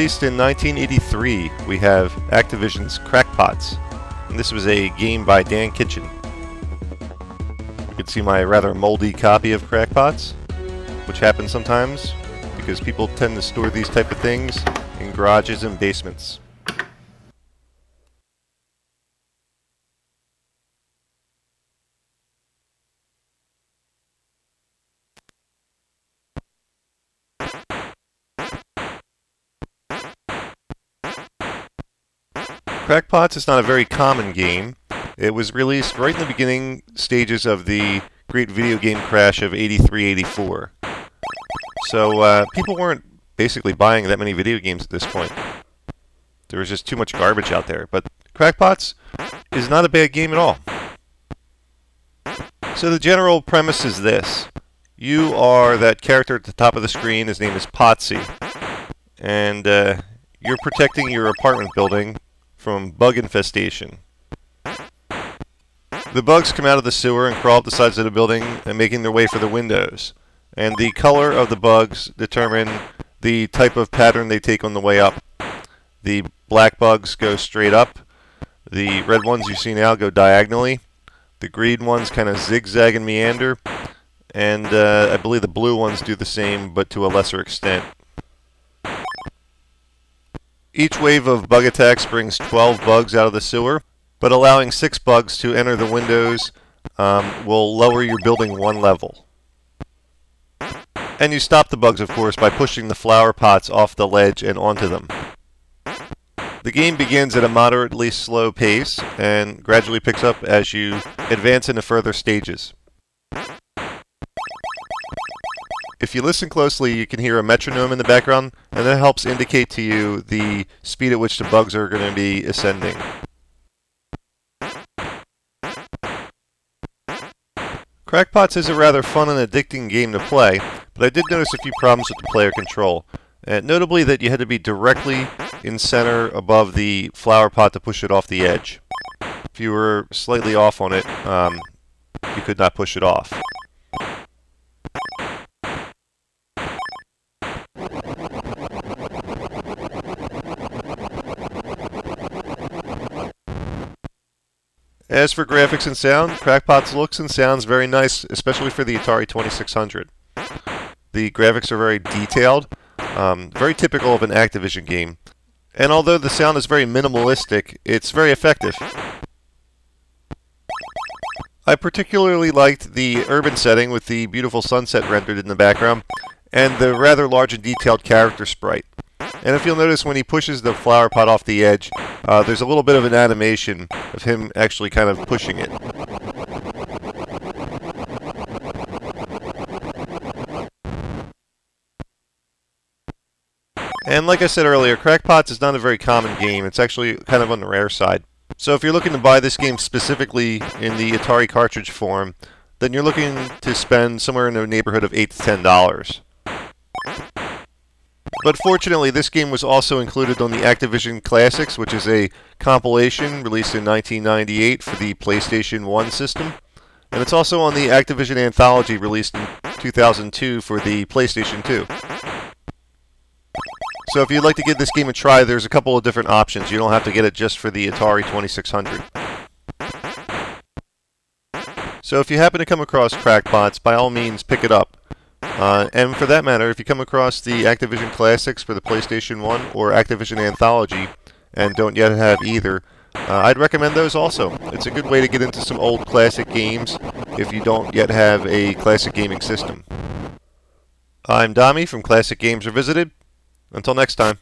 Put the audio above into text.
Released in 1983, we have Activision's Crackpots, and this was a game by Dan Kitchen. You can see my rather moldy copy of Crackpots, which happens sometimes because people tend to store these type of things in garages and basements. Crackpots is not a very common game. It was released right in the beginning stages of the great video game crash of 83-84. So people weren't basically buying that many video games at this point. There was just too much garbage out there. But Crackpots is not a bad game at all. So the general premise is this. You are that character at the top of the screen. His name is Potsy. And you're protecting your apartment building from bug infestation. The bugs come out of the sewer and crawl up the sides of the building and making their way for the windows. And the color of the bugs determine the type of pattern they take on the way up. The black bugs go straight up. The red ones you see now go diagonally. The green ones kind of zigzag and meander. And I believe the blue ones do the same, but to a lesser extent. Each wave of bug attacks brings 12 bugs out of the sewer, but allowing 6 bugs to enter the windows will lower your building 1 level. And you stop the bugs, of course, by pushing the flower pots off the ledge and onto them. The game begins at a moderately slow pace and gradually picks up as you advance into further stages. If you listen closely, you can hear a metronome in the background, and that helps indicate to you the speed at which the bugs are going to be ascending. Crackpots is a rather fun and addicting game to play, but I did notice a few problems with the player control. Notably that you had to be directly in center above the flower pot to push it off the edge. If you were slightly off on it, you could not push it off. As for graphics and sound, Crackpots looks and sounds very nice, especially for the Atari 2600. The graphics are very detailed, very typical of an Activision game. And although the sound is very minimalistic, it's very effective. I particularly liked the urban setting with the beautiful sunset rendered in the background, and the rather large and detailed character sprite. And if you'll notice, when he pushes the flower pot off the edge, there's a little bit of an animation of him actually kind of pushing it. And like I said earlier, Crackpots is not a very common game. It's actually kind of on the rare side. So if you're looking to buy this game specifically in the Atari cartridge form, then you're looking to spend somewhere in the neighborhood of $8 to $10. But fortunately, this game was also included on the Activision Classics, which is a compilation released in 1998 for the PlayStation 1 system. And it's also on the Activision Anthology released in 2002 for the PlayStation 2. So if you'd like to give this game a try, there's a couple of different options. You don't have to get it just for the Atari 2600. So if you happen to come across Crackpots, by all means pick it up. And for that matter, if you come across the Activision Classics for the PlayStation 1 or Activision Anthology and don't yet have either, I'd recommend those also. It's a good way to get into some old classic games if you don't yet have a classic gaming system. I'm Dommy from Classic Games Revisited. Until next time.